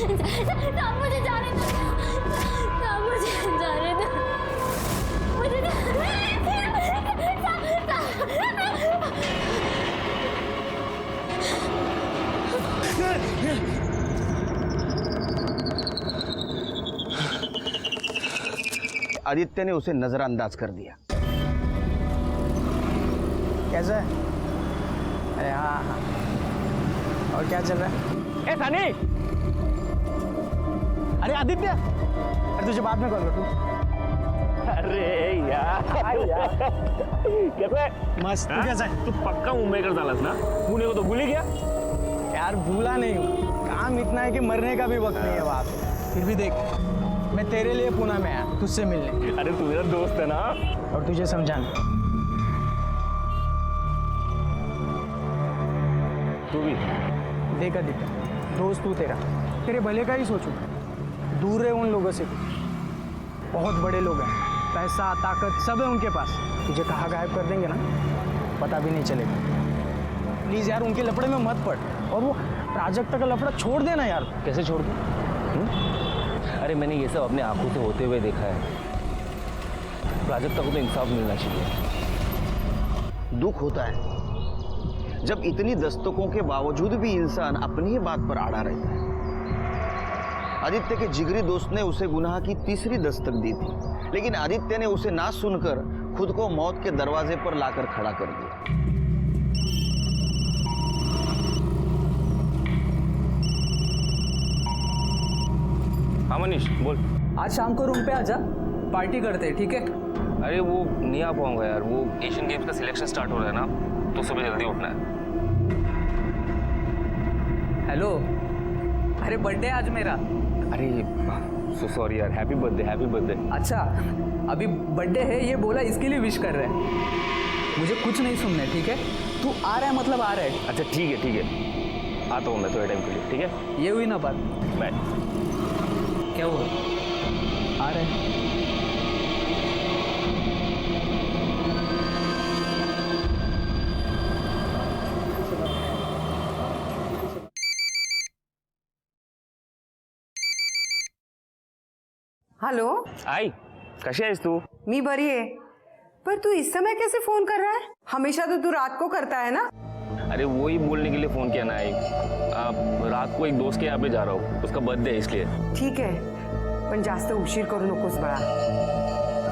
मुझे जाने दो, मुझे जाने दो, मुझे आदित्य ने उसे नजरअंदाज कर दिया। कैसा है? अरे हाँ हाँ, और क्या चल रहा है? ए सनी! अरे आदित्य! अरे तुझे बाद में कॉल करूँ। अरे यार कैसा है? मस्त। तू कैसा है? तू पक्का मुंबई कर डालस ना? पुणे को तो भूल ही गया? यार भूला नहीं हूँ, काम इतना है कि मरने का भी वक्त नहीं है वहाँ पे। फिर भी देख, मैं तेरे लिए पुणे में आया तुझसे मिलने। अरे तू मेरा दोस्त है ना? और तुझे समझाने। तू भी देख आदित्य, दोस्त तू तेरे भले का ही सोचू। दूर है उन लोगों से, बहुत बड़े लोग हैं, पैसा ताकत सब है उनके पास। तुझे कहाँ गायब कर देंगे ना, पता भी नहीं चलेगा। प्लीज़ यार उनके लफड़े में मत पड़, और वो प्राजक्ता का लफड़ा छोड़ देना यार। कैसे छोड़ दूं? अरे मैंने ये सब अपने आंखों से होते हुए देखा है। प्राजक्ता को तो इंसाफ मिलना चाहिए। दुख होता है जब इतनी दस्तकों के बावजूद भी इंसान अपनी ही बात पर अड़ा रहता है। आदित्य के जिगरी दोस्त ने उसे गुनाह की तीसरी दस्तक दी थी, लेकिन आदित्य ने उसे ना सुनकर खुद को मौत के दरवाजे पर लाकर खड़ा कर दिया। हाँ मनीष बोल। आज शाम को रूम पे आजा, पार्टी करते हैं, ठीक है? अरे वो नहीं आ पाऊंगा यार, वो एशियन गेम्स का सिलेक्शन स्टार्ट हो रहा है ना, तो सुबह जल्दी उठना है। हेलो, अरे बर्थडे आज मेरा। अरे सो सॉरी यार, हैप्पी बर्थडे हैप्पी बर्थडे। अच्छा, अभी बर्थडे है ये बोला इसके लिए विश कर रहे हैं। मुझे कुछ नहीं सुनना है, ठीक है? तू आ रहा है मतलब आ रहा है। अच्छा ठीक है, आता हूँ मैं थोड़े टाइम के लिए, ठीक है? ये हुई ना बात। बाय। क्या हुआ? आ रहे हैं। हॅलो, आई कशी आहेस तू? मी बरी आहे, पर तू इस समय कैसे फोन कर रहा है? हमेशा तो तू रात को करता है ना? अरे वो ही बोलने के लिए फोन किया ना आई। रात को एक दोस्त के यहाँ पे जा रहा हूँ, उसका बर्थडे है इसलिए। ठीक है, पण जास्त उशीर करू नकोस बड़ा।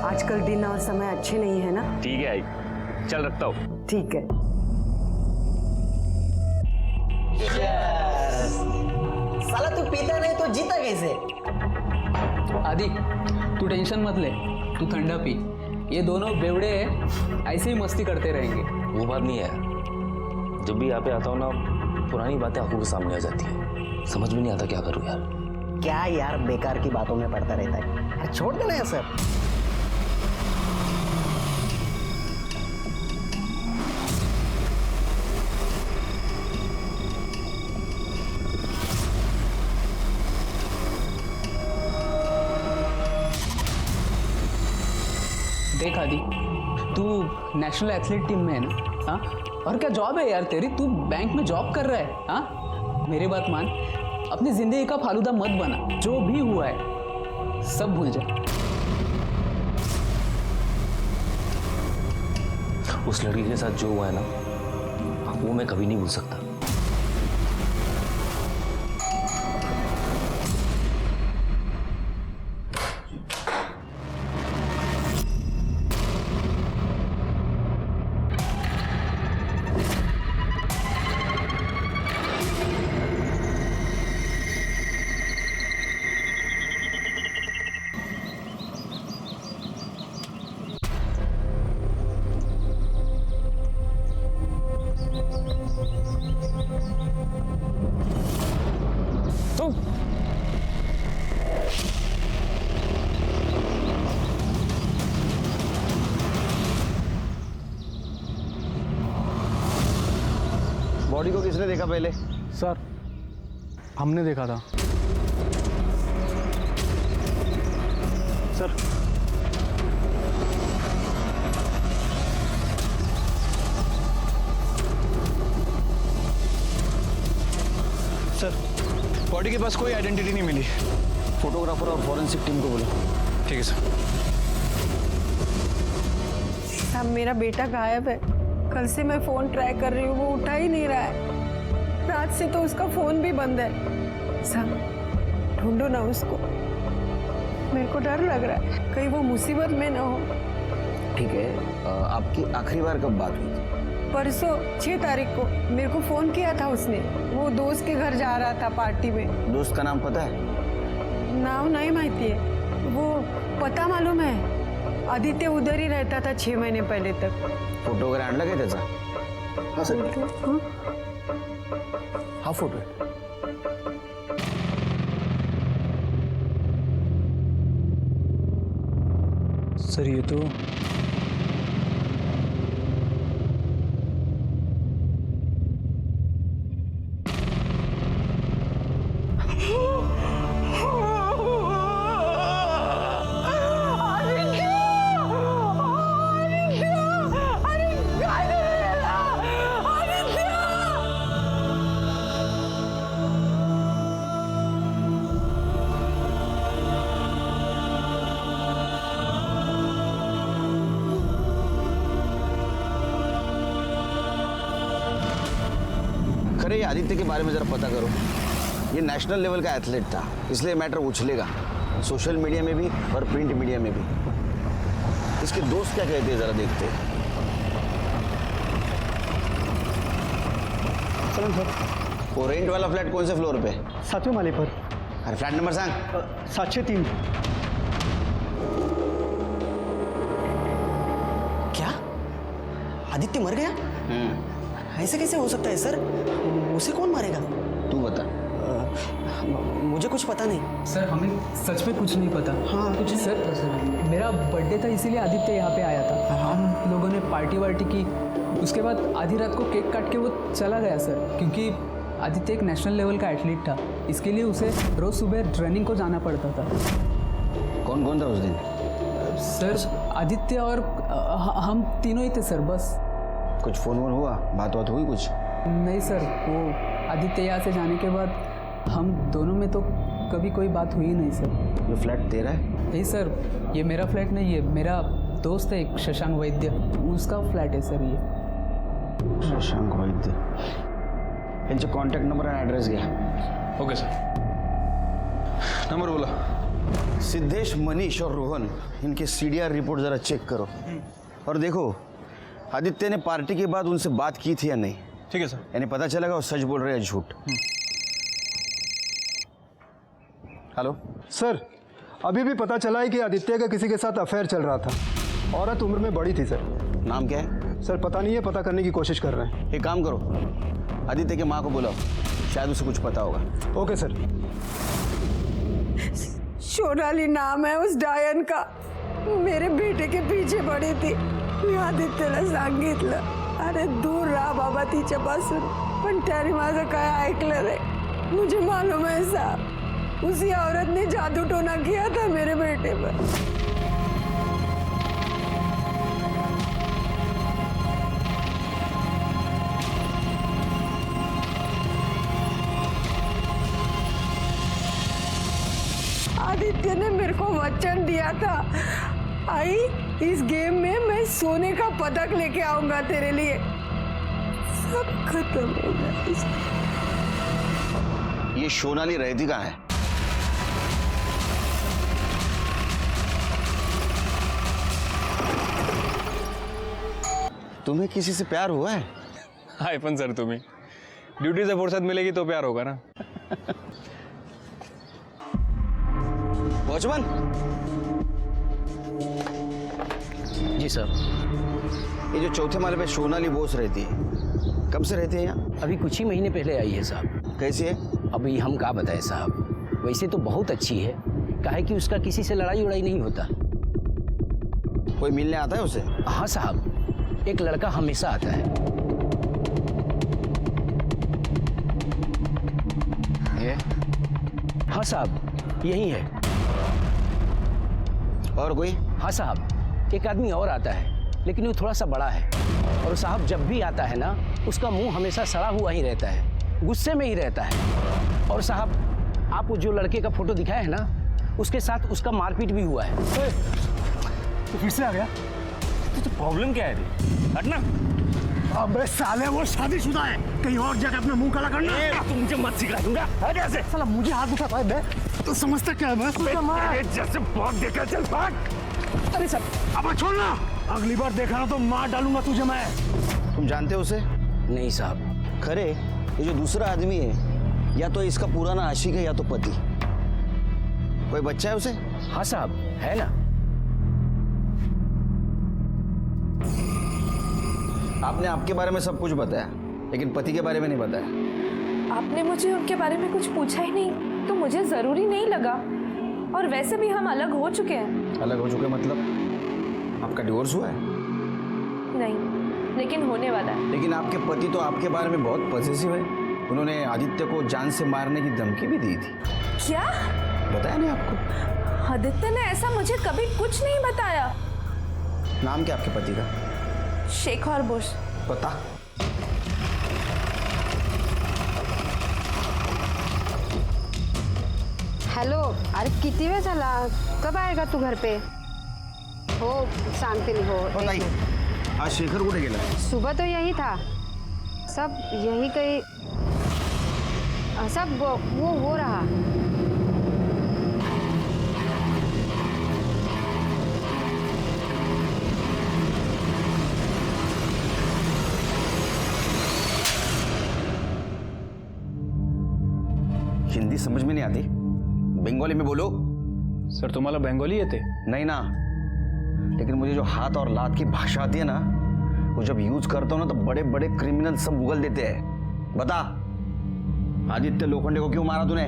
आजकल दिन और समय अच्छे नहीं है ना? ठीक है आई, चल रखता हूँ। ठीक है। साला तू पीता नहीं तो जीता कैसे? आदि, तू टेंशन मत ले, तू ठंडा पी। ये दोनों बेवड़े हैं, ऐसे ही मस्ती करते रहेंगे। वो बात नहीं है, जब भी यहाँ पे आता हूँ ना, पुरानी बातें आंखों के सामने आ जाती है, समझ में नहीं आता क्या करूँ यार। क्या यार बेकार की बातों में पड़ता रहता है, अरे छोड़ देना ये सब। देख आदि, तू नेशनल एथलीट टीम में है ना? हाँ, और क्या जॉब है यार तेरी? तू बैंक में जॉब कर रहा है। हाँ, मेरी बात मान, अपनी जिंदगी का फालूदा मत बना। जो भी हुआ है सब भूल जा। उस लड़की के साथ जो हुआ है ना, वो मैं कभी नहीं भूल सकता। बॉडी को किसने देखा पहले? सर, हमने देखा था। सर, सर बॉडी के पास कोई आइडेंटिटी नहीं मिली। फोटोग्राफर और फॉरेंसिक टीम को बोलो। ठीक है सर। साहब मेरा बेटा गायब है। कल से मैं फोन ट्राई कर रही हूँ, वो उठा ही नहीं रहा है। रात से तो उसका फोन भी बंद है। साहब ढूंढो ना उसको, मेरे को डर लग रहा है कहीं वो मुसीबत में ना हो। ठीक है, आपकी आखिरी बार कब बात हुई थी? परसों 6 तारीख को मेरे को फोन किया था उसने। वो दोस्त के घर जा रहा था पार्टी में। दोस्त का नाम पता है? नाम नहीं माहिती है, वो पता मालूम है। आदित्य उधर ही रहता था 6 महीने पहले तक। फोटो वगैरह आणला काय त्याचा? हाँ सर, हाँ? हाँ फोटो है। सर ये तो खरे, ये आदित्य के बारे में जरा पता करो। ये नेशनल लेवल का एथलीट था, इसलिए मैटर उछलेगा सोशल मीडिया में भी और प्रिंट मीडिया में भी। इसके दोस्त क्या कहते हैं जरा देखते हैं। चलो सर। वो रेंट वाला फ्लैट कौन से फ्लोर पे? 7वें माले पर। अरे फ्लैट नंबर सांग। 703। क्या आदित्य मर गया? ऐसे कैसे हो सकता है सर? उसे कौन मारेगा? तू बता। मुझे कुछ पता नहीं सर, हमें सच में कुछ नहीं पता। हाँ, कुछ नहीं सर, मेरा बर्थडे था इसीलिए आदित्य यहाँ पे आया था। हम लोगों ने पार्टी वार्टी की, उसके बाद आधी रात को केक काट के वो चला गया सर। क्योंकि आदित्य एक नेशनल लेवल का एथलीट था, इसके लिए उसे रोज़ सुबह रनिंग को जाना पड़ता था। कौन कौन था उस दिन? सर आदित्य और हम तीनों ही थे सर, बस। कुछ फोन वोन हुआ, बात बात हुई कुछ? नहीं सर, वो आदित्य यहाँ से जाने के बाद हम दोनों में तो कभी कोई बात हुई नहीं सर। ये फ्लैट तेरा है? नहीं सर, ये मेरा फ्लैट नहीं है, मेरा दोस्त है एक शशांक वैद्य, उसका फ्लैट है सर ये। शशांक वैद्य, इनसे कॉन्टैक्ट नंबर एंड एड्रेस घ्या। ओके सर, नंबर बोला। सिद्धेश, मनीष और रोहन, इनके CDR रिपोर्ट जरा चेक करो और देखो आदित्य ने पार्टी के बाद उनसे बात की थी या नहीं। ठीक है सर। यानी पता चलेगा वो सच बोल रहे हैं झूठ। हेलो सर, अभी भी पता चला है कि आदित्य का किसी के साथ अफेयर चल रहा था। औरत उम्र में बड़ी थी सर। नाम क्या है? सर पता नहीं है, पता करने की कोशिश कर रहे हैं। एक काम करो, आदित्य के माँ को बुलाओ, शायद उसे कुछ पता होगा। Okay sir. सोनाली नाम है उस डायन का। मेरे बेटे के पीछे पड़ी थी। मी आदित्यला सांगितलं, अरे दूर रहा बाबा तिच्यापासून, पण त्याने माझं काय ऐकलं नाही। मुझे मालूम है साहब, उसी औरत ने जादू टोना किया था मेरे बेटे पर। आदित्य ने मेरे को वचन दिया था, आई इस गेम में मैं सोने का पदक लेके आऊंगा तेरे लिए। सब खत्म हो गया। ये सोनाली रहती कहाँ है? तुम्हें किसी से प्यार हुआ है? हाय पण सर, तुम्ही ड्यूटी से फुर्सत मिलेगी तो प्यार होगा ना। वॉचमैन जी सर। ये जो चौथे माले पे सोनाली बोस रहती है, कब से रहती है यहाँ? अभी कुछ ही महीने पहले आई है साहब। कैसी है? अभी हम क्या बताएं साहब, वैसे तो बहुत अच्छी है, काहे कि उसका किसी से लड़ाई उड़ाई नहीं होता। कोई मिलने आता है उसे? हाँ साहब, एक लड़का हमेशा आता है। ये? हाँ साहब, यही है। और कोई? हाँ साहब, एक आदमी और आता है, लेकिन वो थोड़ा सा बड़ा है। और साहब जब भी आता है ना, उसका मुंह हमेशा सड़ा हुआ ही रहता है, गुस्से में ही रहता है। और साहब आप जो लड़के का फोटो दिखाए है ना, उसके साथ उसका मारपीट भी हुआ है। तो फिर से आ गया। तो प्रॉब्लम क्या है रे? हटना। अबे साले वो शादीशुदा है, कहीं और जगह अपना मुंह काला करना। तुम मुझे मत सिखा दूंगा। हट ऐसे। साला मुझे हाथ उठाता है बे, तो समझता क्या है मैं? जैसे बहुत देखा, चल भाग। अरे सर अब छोड़ना, अगली बार देखा ना तो मार डालूंगा तुझे मैं। तुम जानते हो उसे? नहीं साहब। खरे ये जो दूसरा आदमी है, या तो इसका पुराना आशिक है या तो पति। कोई बच्चा है उसे? हाँ साहब, है ना। आपने आपके बारे में सब कुछ बताया, लेकिन पति के बारे में नहीं बताया। आपने मुझे उनके बारे में कुछ पूछा ही नहीं, तो मुझे जरूरी नहीं लगा। और वैसे भी हम अलग हो चुके हैं। अलग हो चुके मतलब? आपका डिवोर्स हुआ है? नहीं, लेकिन होने वाला है। लेकिन आपके पति तो आपके बारे में बहुत पॉजिटिव है। उन्होंने आदित्य को जान से मारने की धमकी भी दी थी। क्या? बताया नहीं आपको? आदित्य ने ऐसा मुझे कभी कुछ नहीं बताया। नाम क्या आपके पति का? शेखर बुश। पता? हॅलो, अरे किती वेळ झाला, कब आएगा तू घर पे? हो सांगते मी। हो ताई, आज शेखर कुठे गेला? सुबह तो यही था, सब यही कहीं सब वो हो रहा। हिंदी समझ में नहीं आती, बंगाली में बोलो। सर तुम्हाला बंगाली येते? नहीं ना, लेकिन मुझे जो हाथ और लात की भाषा आती है ना, वो जब यूज करता हूँ ना तो बड़े बड़े क्रिमिनल सब उगल देते हैं। बता, आदित्य लोखंडे को क्यों मारा तूने?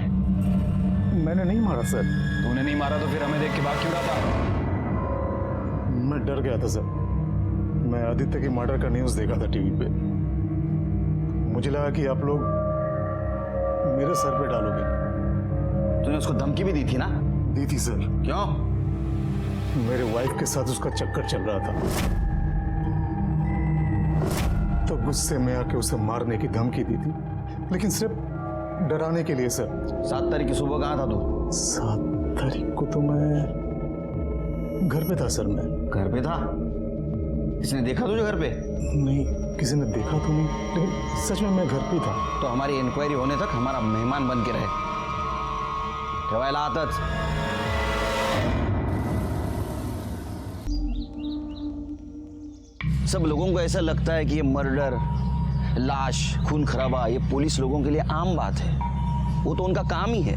मैंने नहीं मारा सर। तूने नहीं मारा तो फिर हमें देख के भाग क्यों रहा था? मैं डर गया था सर। मैं आदित्य की मर्डर का न्यूज़ देखा था टीवी पे। मुझे लगा कि आप लोग मेरे सर पे डालोगे। तूने उसको धमकी भी दी थी ना? दी थी सर। क्यों? मेरे वाइफ के साथ उसका चक्कर चल रहा था, तो गुस्से में आके उसे मारने की धमकी दी थी, लेकिन सिर्फ डराने के लिए सर। 7 तारीख की सुबह कहाँ था तू? 7 तारीख को तो मैं घर पे था सर। मैं घर पे था? किसने देखा तुझे घर पे? नहीं, किसी ने देखा तो नहीं, लेकिन सच में मैं घर पे था। तो हमारी इंक्वायरी होने तक हमारा मेहमान बन के रहे। ठेवायला आताच। सब लोगों को ऐसा लगता है कि ये मर्डर, लाश, खून खराबा ये पुलिस लोगों के लिए आम बात है, वो तो उनका काम ही है।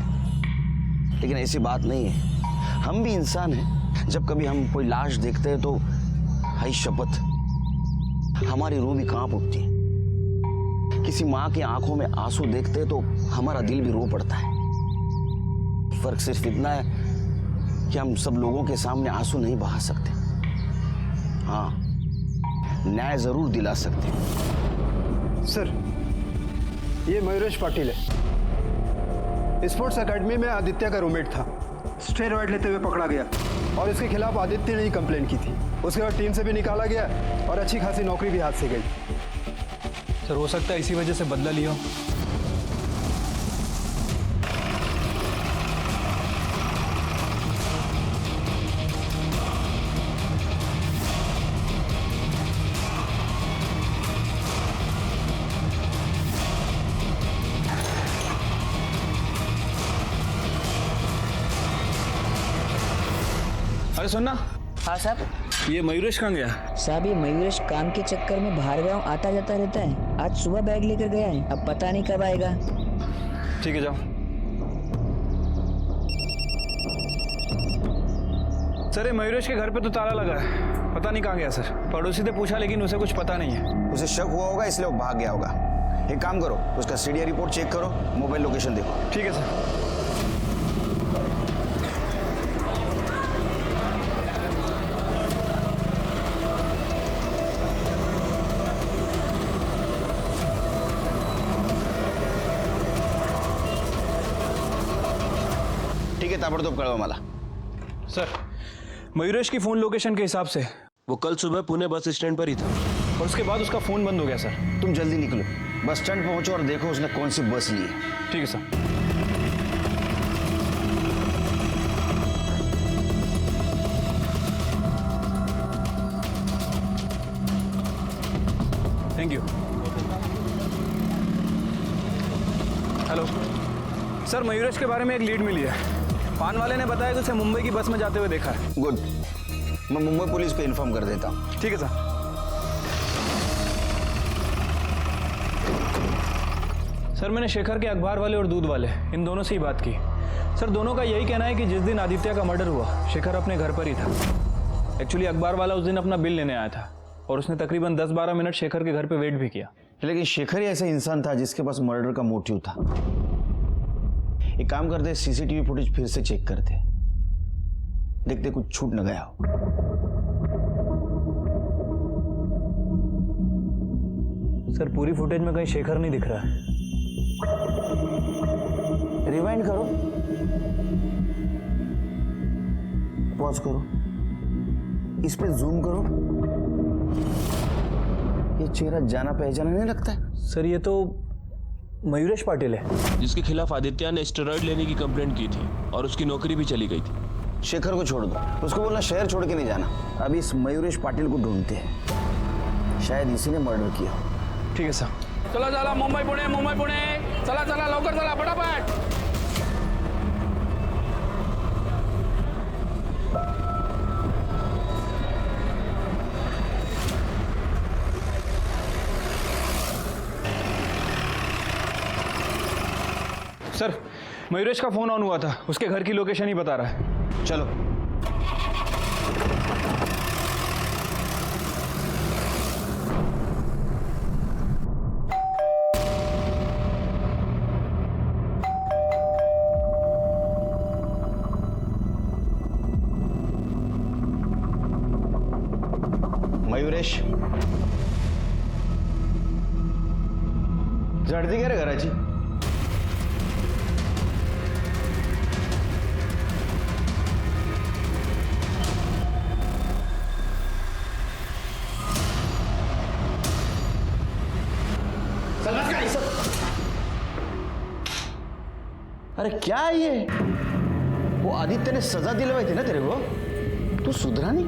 लेकिन ऐसी बात नहीं है। हम भी इंसान हैं। जब कभी हम कोई लाश देखते हैं तो हाय शपथ, हमारी रूह भी कांप उठती है। किसी माँ की आंखों में आंसू देखते हैं तो हमारा दिल भी रो पड़ता है। फर्क सिर्फ इतना है कि हम सब लोगों के सामने आंसू नहीं बहा सकते, हाँ न्याय जरूर दिला सकते हैं। सर, ये मयूरेश पाटिल है। स्पोर्ट्स एकेडमी में आदित्य का रूममेट था। स्टेरॉइड लेते हुए पकड़ा गया और इसके खिलाफ आदित्य ने ही कंप्लेंट की थी। उसके बाद टीम से भी निकाला गया और अच्छी खासी नौकरी भी हाथ से गई। सर हो सकता है इसी वजह से बदला लिया। अरे सुनना। हाँ साहब। ये मयूरेश कहाँ गया? साहब ये मयूरेश काम के चक्कर में बाहर गांव आता जाता रहता है। आज सुबह बैग लेकर गया है, अब पता नहीं कब आएगा। ठीक है जाओ। सर ये मयूरेश के घर पे तो ताला लगा है, पता नहीं कहाँ गया सर। पड़ोसी ने पूछा लेकिन उसे कुछ पता नहीं है। उसे शक हुआ होगा इसलिए वो भाग गया होगा। एक काम करो, उसका सीडीआर रिपोर्ट चेक करो, मोबाइल लोकेशन देखो। ठीक है सर। ठीक है, ताबड़तोब कळवा मला। सर मयूरेश की फोन लोकेशन के हिसाब से वो कल सुबह पुणे बस स्टैंड पर ही था और उसके बाद उसका फोन बंद हो गया सर। तुम जल्दी निकलो, बस स्टैंड पहुंचो और देखो उसने कौन सी बस ली है। ठीक है सर। सर मयूरेश के बारे में एक लीड मिली है। पान वाले ने बताया कि उसे मुंबई की बस में जाते हुए देखा है। गुड, मैं मुंबई पुलिस को इन्फॉर्म कर देता हूँ। ठीक है सर। सर मैंने शेखर के अखबार वाले और दूध वाले इन दोनों से ही बात की। सर दोनों का यही कहना है कि जिस दिन आदित्य का मर्डर हुआ शेखर अपने घर पर ही था। एक्चुअली अखबार वाला उस दिन अपना बिल लेने आया था और उसने तकरीबन 10-12 मिनट शेखर के घर पे वेट भी किया। लेकिन शेखर ही ऐसा इंसान था जिसके पास मर्डर का मोटिव था। एक काम करते, सीसीटीवी फुटेज फिर से चेक करते, देखते कुछ छूट न गया हो। सर पूरी फुटेज में कहीं शेखर नहीं दिख रहा है। रिवाइंड करो, पॉज करो, इस पे जूम करो। ये चेहरा जाना पहचाना नहीं लगता है। सर ये तो मयूरेश पाटिल है, जिसके खिलाफ आदित्य ने स्टेरॉइड लेने की कंप्लेंट की थी और उसकी नौकरी भी चली गई थी। शेखर को छोड़ दो, उसको बोलना शहर छोड़ के नहीं जाना। अभी इस मयूरेश पाटिल को ढूंढते हैं, शायद इसी ने मर्डर किया। ठीक है सर। चला चला मुंबई पुणे चला चला लवकर चला फटाफट। सर मयूरेश का फोन ऑन हुआ था, उसके घर की लोकेशन ही बता रहा है। चलो। मयूरेश झडती घे रे घराची। अरे क्या है ये? वो आदित्य ने सजा दिलवाई थी ना तेरे को, तू सुधरा नहीं।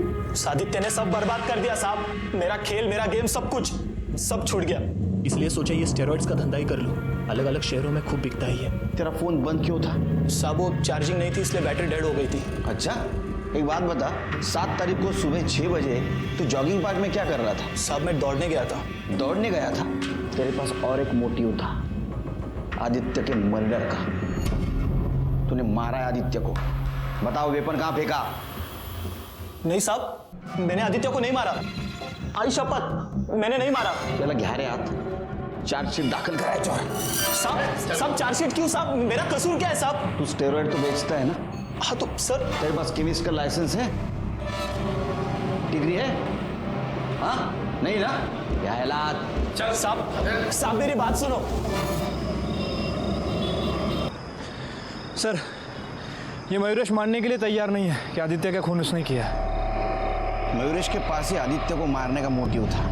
आदित्य ने सब बर्बाद कर दिया साहब, मेरा खेल, मेरा गेम, सब कुछ सब छूट गया। इसलिए सोचा ये स्टेरॉइड्स का धंधा ही कर लूं, अलग अलग शहरों में खूब बिकता ही है। तेरा फोन बंद क्यों था? साहब वो चार्जिंग नहीं थी इसलिए बैटरी डेड हो गई थी। अच्छा, एक बात बता, 7 तारीख को सुबह 6 बजे तू जॉगिंग पार्क में क्या कर रहा था? साहब मैं दौड़ने गया था। दौड़ने गया था? तेरे पास और एक मोटिव था, आदित्य के मर्डर का। तूने मारा है आदित्य को, बताओ वेपन कहाँ फेंका? नहीं साहब, मैंने आदित्य को नहीं मारा, आई शपथ मैंने नहीं मारा। चला गहरे हाथ, चार्जशीट दाखिल कराया चोर। साहब चार्जशीट क्यों साहब, मेरा कसूर क्या है साहब? तू स्टेरॉइड तो बेचता है ना? हाँ तो सर। तेरे पास केमिस्ट का लाइसेंस है, डिग्री है? हाँ नहीं ना? क्या हालात? चल साहब मेरी बात सुनो। सर ये मयूरेश मानने के लिए तैयार नहीं है कि आदित्य का खून उसने किया। मयूरेश के पास ही आदित्य को मारने का मोटिव था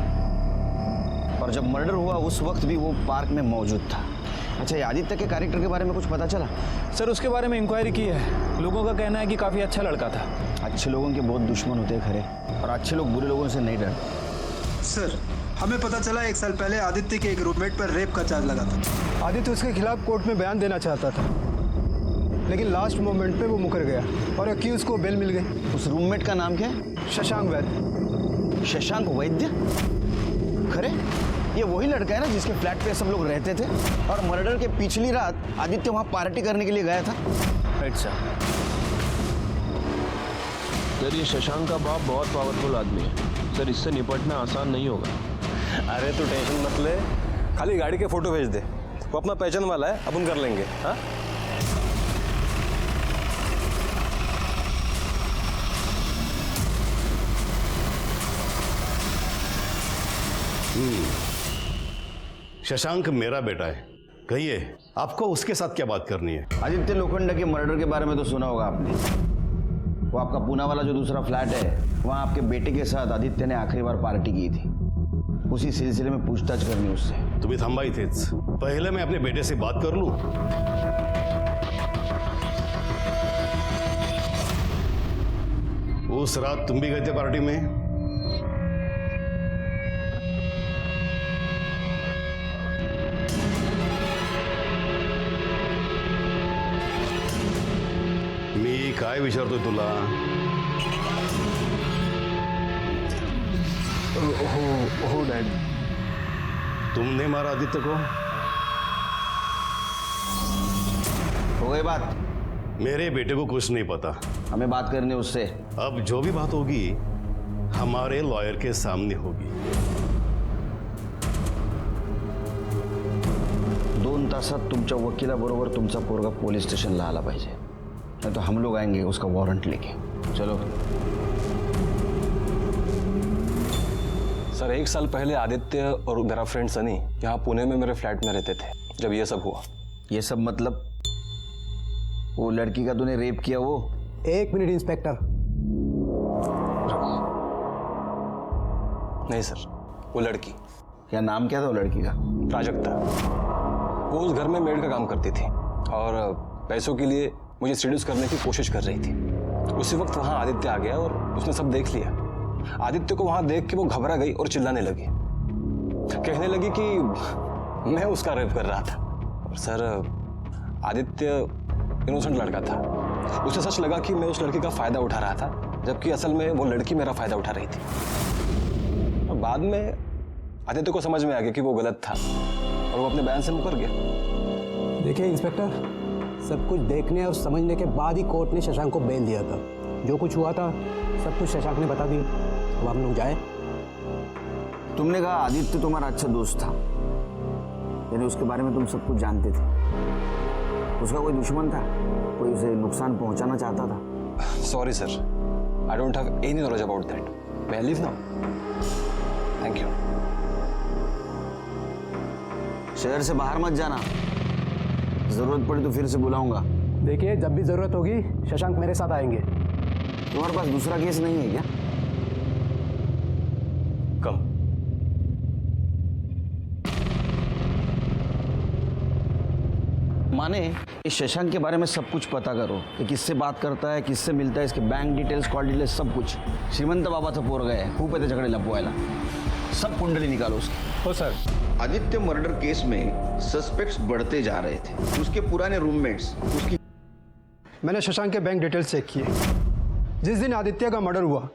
और जब मर्डर हुआ उस वक्त भी वो पार्क में मौजूद था। अच्छा, ये आदित्य के कैरेक्टर के बारे में कुछ पता चला? सर उसके बारे में इंक्वायरी की है, लोगों का कहना है कि काफ़ी अच्छा लड़का था। अच्छे लोगों के बहुत दुश्मन होते हैं खरे, और अच्छे लोग बुरे लोगों से नहीं डरते। सर हमें पता चला 1 साल पहले आदित्य के एक रूममेट पर रेप का चार्ज लगा था। आदित्य उसके खिलाफ कोर्ट में बयान देना चाहता था, लेकिन लास्ट मोमेंट पे वो मुकर गया और अक्यूज को बेल मिल गई। उस रूममेट का नाम क्या है? शशांक वैद्य। शशांक वैद्य? खरे ये वही लड़का है ना जिसके फ्लैट पे सब लोग रहते थे और मर्डर के पिछली रात आदित्य वहां पार्टी करने के लिए गया था। अच्छा सर ये शशांक का बाप बहुत पावरफुल आदमी है सर, इससे निपटना आसान नहीं होगा। अरे तू टेंशन मत ले, खाली गाड़ी के फोटो भेज दे, वो अपना पहचान वाला है, अपन कर लेंगे। हाँ शशांक मेरा बेटा है, कहिए आपको उसके साथ क्या बात करनी है? आदित्य लोखंडे के मर्डर के बारे में तो सुना होगा आपने। वो आपका पूना वाला जो दूसरा फ्लैट है, वहां आपके बेटे के साथ आदित्य ने आखिरी बार पार्टी की थी। उसी सिलसिले में पूछताछ करनी उससे। तुम्ही थांबा इथेच, पहले मैं अपने बेटे से बात कर लूं। उस रात तुम भी गए थे पार्टी में? मी काय विचारतोय तुला? हो डैड। तुमने मारा आदित्य को? हो गई बात? मेरे बेटे को कुछ नहीं पता। हमें बात करनी उससे। अब जो भी बात होगी हमारे लॉयर के सामने होगी। 2 तासात तुमच्या वकिलाबरोबर तुमचा पोरगा पोलीस स्टेशनला आला पाहिजे, नहीं तो हम लोग आएंगे उसका वारंट लेके। चलो। सर 1 साल पहले आदित्य और मेरा फ्रेंड सनी यहाँ पुणे में मेरे फ्लैट में रहते थे जब ये सब हुआ। ये सब मतलब वो लड़की का तूने रेप किया वो? 1 मिनट इंस्पेक्टर। नहीं सर, वो लड़की। क्या नाम क्या था वो लड़की का? प्राजक्ता। वो उस घर में मेड का काम करती थी और पैसों के लिए मुझे सीड्यूस करने की कोशिश कर रही थी। उसी वक्त वहाँ आदित्य आ गया और उसने सब देख लिया। आदित्य को वहाँ देख के वो घबरा गई और चिल्लाने लगी, कहने लगी कि मैं उसका रेप कर रहा था। और सर आदित्य इनोसेंट लड़का था, उसे सच लगा कि मैं उस लड़की का फायदा उठा रहा था, जबकि असल में वो लड़की मेरा फायदा उठा रही थी। और बाद में आदित्य को समझ में आ गया कि वो गलत था और वो अपने बयान से मुकर गया। देखिए इंस्पेक्टर, सब कुछ देखने और समझने के बाद ही कोर्ट ने शशांक को बेल दिया था। जो कुछ हुआ था सब कुछ शशांक ने बता दिया। अब हम लोग जाए। तुमने कहा आदित्य तुम्हारा अच्छा दोस्त था, यानी उसके बारे में तुम सब कुछ जानते थे। उसका कोई दुश्मन था? कोई उसे नुकसान पहुंचाना चाहता था? Sorry sir, I don't have any knowledge about that. May I leave now? Thank you. शहर से बाहर मत जाना, जरूरत पड़ी तो फिर से बुलाऊंगा। देखिए जब भी जरूरत होगी शशांक मेरे साथ आएंगे। तुम्हारे पास दूसरा केस नहीं है क्या? कम। माने इस शशांक के बारे में सब कुछ पता करो कि किससे बात करता है, किससे मिलता है, इसके बैंक डिटेल्स, कॉल डिटेल्स, सब कुछ। श्रीमंत बाबाचं पोरगा आहे, खूप आहे त्याच्याकडे लपवायला। सब कुंडली निकालो उसकी। हो सर। आदित्य मर्डर केस में सस्पेक्ट्स बढ़ते जा रहे थे। उसके पुराने रूममेट्स, उसकी मैंने शशांक के बैंक डिटेल्स चेक किए। जिस दिन आदित्य का मर्डर हुआ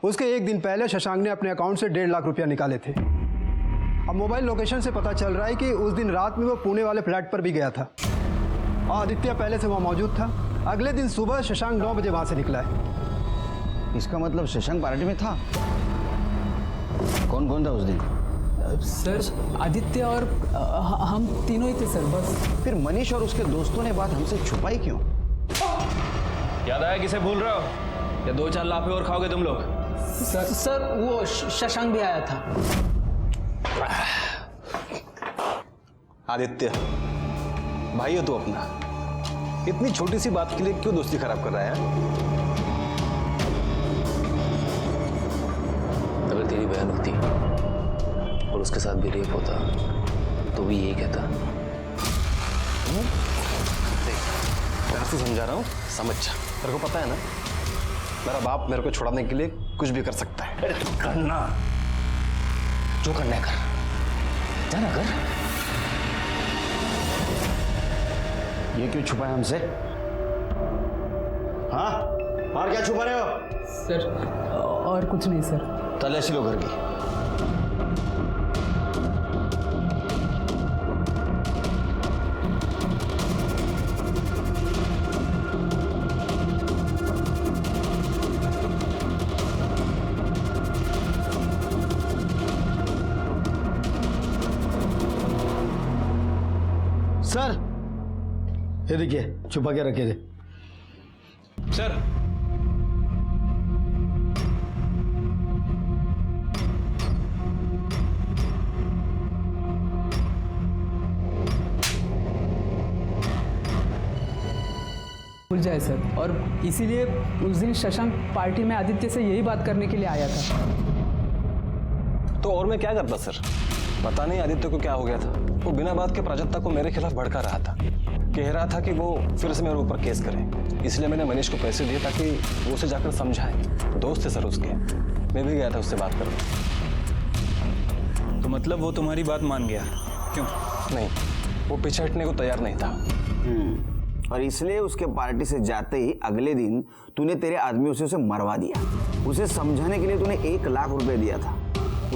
उसके 1 दिन पहले शशांक ने अपने अकाउंट से 1.5 लाख रुपया निकाले थे। अब मोबाइल लोकेशन से पता चल रहा है कि उस दिन रात में वो पुणे वाले फ्लैट पर भी गया था। आदित्य पहले से वहाँ मौजूद था। अगले दिन सुबह शशांक 9 बजे वहाँ से निकला है। इसका मतलब शशांक पार्टी में था। कौन कौन था उस दिन? सर आदित्य और हम तीनों ही थे सर, बस। फिर मनीष और उसके दोस्तों ने बात हमसे छुपाई क्यों? याद आया किसे भूल रहे हो, या 2-4 लाफे और खाओगे तुम लोग? सर वो शशांक भी आया था। आदित्य भाई है तू अपना, इतनी छोटी सी बात के लिए क्यों दोस्ती खराब कर रहा है? अगर तेरी बहन होती और उसके साथ भी रेप होता तो भी यही कहता। मैं तो समझा रहा हूँ, समझ जा। तेरे को पता है ना मेरा बाप मेरे को छुड़ाने के लिए कुछ भी कर सकता है। अरे तो करना, जो करना है कर, जाना कर। ये क्यों छुपाया हमसे? हाँ, और क्या छुपा रहे हो? सर और कुछ नहीं सर। तलाशी लो घर की। सर ये देखिए, छुपा के रखे थे। सर भूल जाए सर, और इसीलिए उस दिन शशांक पार्टी में आदित्य से यही बात करने के लिए आया था। तो और मैं क्या करता सर? पता नहीं आदित्य को क्या हो गया था। वो बिना बात के प्राजक्ता को मेरे खिलाफ भड़का रहा था, कह रहा था कि वो फिर से मेरे ऊपर केस करे। इसलिए मैंने मनीष को पैसे दिए ताकि वो उसे जाकर समझाए। दोस्त थे सर उसके, मैं भी गया था उससे बात करने। तो मतलब वो तुम्हारी बात मान गया? क्यों? नहीं, वो पीछे हटने को तैयार नहीं था। और इसलिए उसके पार्टी से जाते ही अगले दिन तूने तेरे आदमियों से उसे मरवा दिया। उसे समझाने के लिए तूने 1 लाख रुपए दिया था।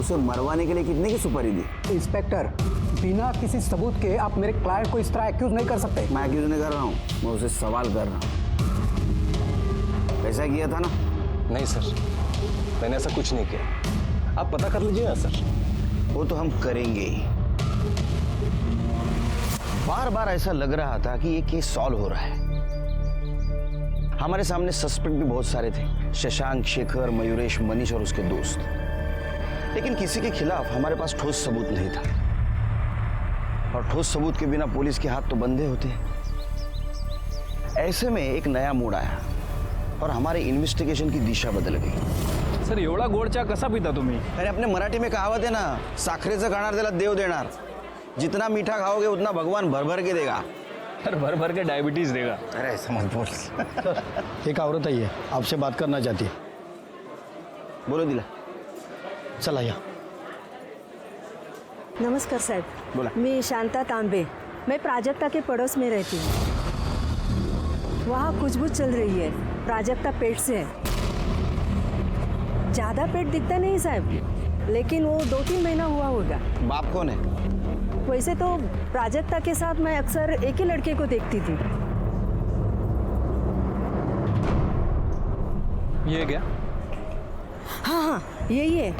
उसे मरवाने के लिए कितने की सुपारी दी? इंस्पेक्टर, बिना किसी सबूत के आप मेरे क्लाइंट को इस तरह एक्यूज नहीं कर सकते। मैं एक्यूज नहीं कर रहा हूँ, मैं उसे सवाल कर रहा हूँ। ऐसा किया था ना? नहीं सर, मैंने ऐसा कुछ नहीं किया। आप पता कर लीजिए ना सर। वो तो हम करेंगे ही। बार बार ऐसा लग रहा था कि ये केस सॉल्व हो रहा है। हमारे सामने सस्पेक्ट भी बहुत सारे थे, शशांक, शेखर, मयूरेश, मनीष और उसके दोस्त। लेकिन किसी के खिलाफ हमारे पास ठोस सबूत नहीं था, और ठोस सबूत के बिना पुलिस के हाथ तो बंधे होते हैं। ऐसे में एक नया मूड आया और हमारे इन्वेस्टिगेशन की दिशा बदल गई। सर एवढा गोड चहा कसा पिता तुम्ही? अरे अपने मराठी में कहावत है ना, साखरेचं खाणार त्याला देव देणार। जितना मीठा खाओगे उतना भगवान भर भर के देगा। भर भर के डायबिटीज देगा। अरे ऐसा मत बोल। एक औरत आई है, आपसे बात करना चाहती है। बोलो दिला। चला या। नमस्कार साहब। बोला। मैं शांता तांबे, मैं प्राजक्ता के पड़ोस में रहती हूँ। वहाँ कुछ चल रही है, प्राजक्ता पेट से है। ज़्यादा पेट दिखता नहीं साहब, लेकिन वो 2-3 महीना हुआ होगा। बाप कौन है? वैसे तो प्राजक्ता के साथ मैं अक्सर एक ही लड़के को देखती थी। ये क्या? हाँ, यही है।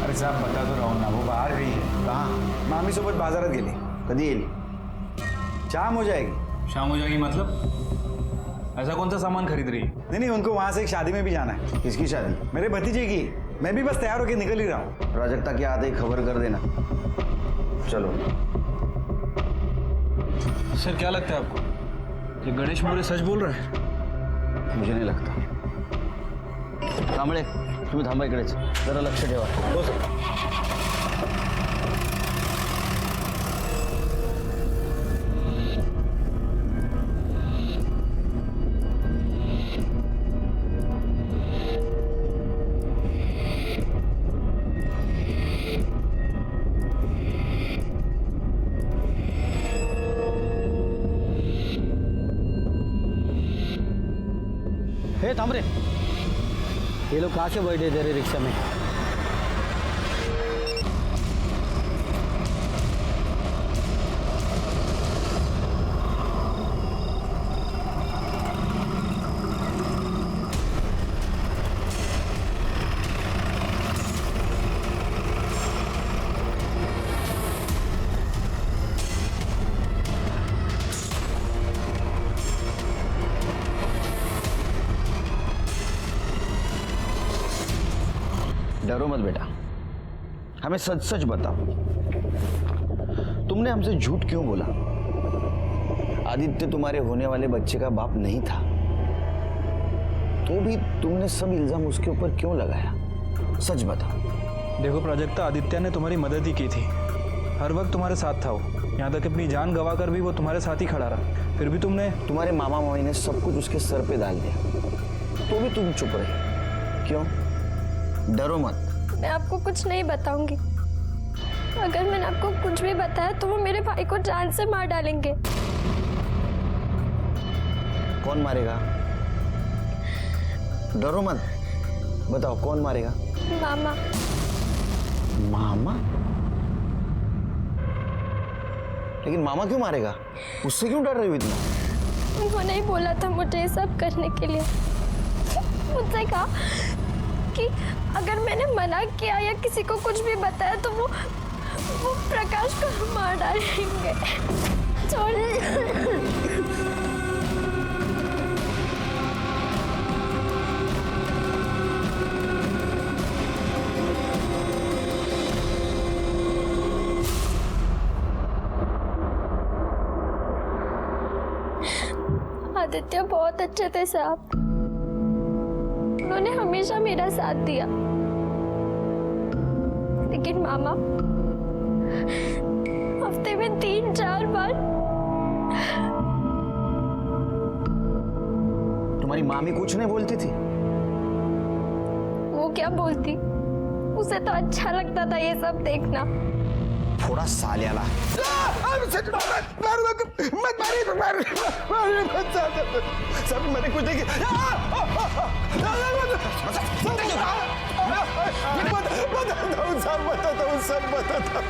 अरे साहब बता तो रहा हूँ ना, वो बाहर गई है। कहाँ? मामी सोबत बाजारात गेली। कधी येईल? शाम हो जाएगी। शाम हो जाएगी मतलब? ऐसा कौन सा सामान खरीद रही है? नहीं, उनको वहाँ से एक शादी में भी जाना है। किसकी शादी? मेरे भतीजे की। मैं भी बस तैयार होकर निकल ही रहा हूँ। प्राजक्ता के आते ही खबर कर देना। चलो। सर क्या लगता है आपको, ये गणेश मोरे सच बोल रहा है? मुझे नहीं लगता। कांबळे, तुम्ही थांबा इकडेच, जरा लक्ष ठेवा। हो सर। हे थांब रे, ये लोग कहाँ से बैठे तेरे रिक्शा में? डरो मत बेटा, हमें सच सच बताओ, तुमने हमसे झूठ क्यों बोला? आदित्य तुम्हारे होने वाले बच्चे का बाप नहीं था, तो भी तुमने सब इल्जाम उसके ऊपर क्यों लगाया? सच बताओ। देखो प्राजक्ता, आदित्य ने तुम्हारी मदद ही की थी, हर वक्त तुम्हारे साथ था वो, यहाँ तक अपनी जान गवा कर भी वो तुम्हारे साथ ही खड़ा रहा। फिर भी तुम्हारे मामा मामी ने सब कुछ उसके सर पे डाल दिया, तो भी तुम चुप रहे क्यों? डरो मत। मैं आपको कुछ नहीं बताऊंगी। अगर मैंने आपको कुछ भी बताया तो वो मेरे भाई को जान से मार डालेंगे। कौन मारेगा? डरो मत, बताओ कौन मारेगा? मामा। मामा? लेकिन मामा क्यों मारेगा? उससे क्यों डर रही हो इतना? वो नहीं बोला था मुझे ये सब करने के लिए। मुझसे कहा कि अगर मैंने मना किया या किसी को कुछ भी बताया तो वो प्रकाश को मार डालेंगे। छोड़िए। आदित्य बहुत अच्छे थे साहब, उन्होंने हमेशा मेरा साथ दिया, लेकिन मामा हफ्ते में 3-4 बार। तुम्हारी मामी कुछ नहीं बोलती थी? वो क्या बोलती, उसे तो अच्छा लगता था ये सब देखना। थोड़ा साल्याला सब मैंने कुछ नहीं बताता हूँ।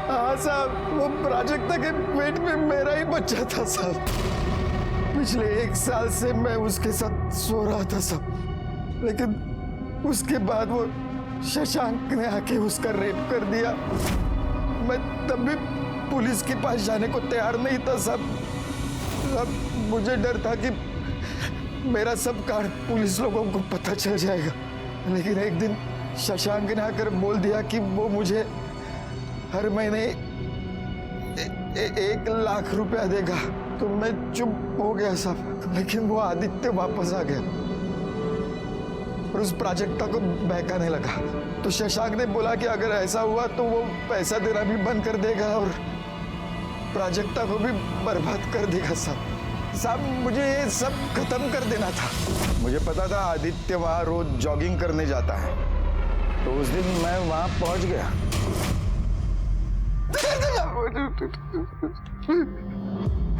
हाँ साहब, वो प्राजक्ता के पेट में मेरा ही बच्चा था साहब। पिछले 1 साल से मैं उसके साथ सो रहा था साहब, लेकिन उसके बाद वो शशांक ने आके उसका रेप कर दिया। मैं तब भी पुलिस के पास जाने को तैयार नहीं था साहब। अब मुझे डर था कि मेरा सब कांड पुलिस लोगों को पता चल जाएगा, लेकिन एक दिन शशांक ने आकर बोल दिया कि वो मुझे हर महीने 1 लाख रुपया देगा। तो मैं चुप हो गया साहब, लेकिन वो आदित्य वापस आ गया और उस प्राजक्ता को बहकाने लगा। तो शशांक ने बोला कि अगर ऐसा हुआ तो वो पैसा देना भी बंद कर देगा और प्राजक्ता को भी बर्बाद कर देगा साहब। मुझे ये सब खत्म कर देना था। मुझे पता था आदित्य वहां रोज जॉगिंग करने जाता है, तो उस दिन मैं वहां पहुंच गया।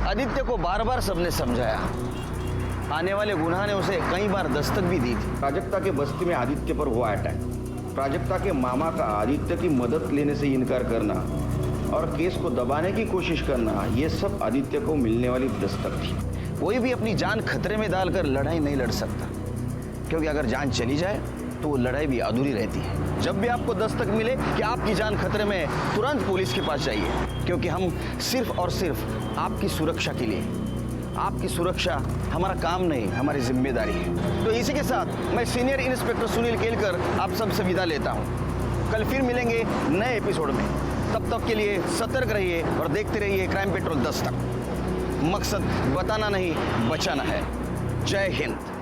आदित्य को बार बार सबने समझाया, आने वाले गुनाह ने उसे कई बार दस्तक भी दी थी। प्राजक्ता के बस्ती में आदित्य पर हुआ अटैक, प्राजक्ता के मामा का आदित्य की मदद लेने से इनकार करना और केस को दबाने की कोशिश करना, ये सब आदित्य को मिलने वाली दस्तक थी। कोई भी अपनी जान खतरे में डालकर लड़ाई नहीं लड़ सकता, क्योंकि अगर जान चली जाए तो वो लड़ाई भी अधूरी रहती है। जब भी आपको दस्तक मिले कि आपकी जान खतरे में, तुरंत पुलिस के पास जाइए, क्योंकि हम सिर्फ और सिर्फ आपकी सुरक्षा के लिए, आपकी सुरक्षा हमारा काम नहीं, हमारी जिम्मेदारी है। तो इसी के साथ मैं सीनियर इंस्पेक्टर सुनील केलकर आप सबसे विदा लेता हूँ। कल फिर मिलेंगे नए एपिसोड में। तब तक के लिए सतर्क रहिए और देखते रहिए क्राइम पेट्रोल 10 तक। मकसद बताना नहीं, बचाना है। जय हिंद।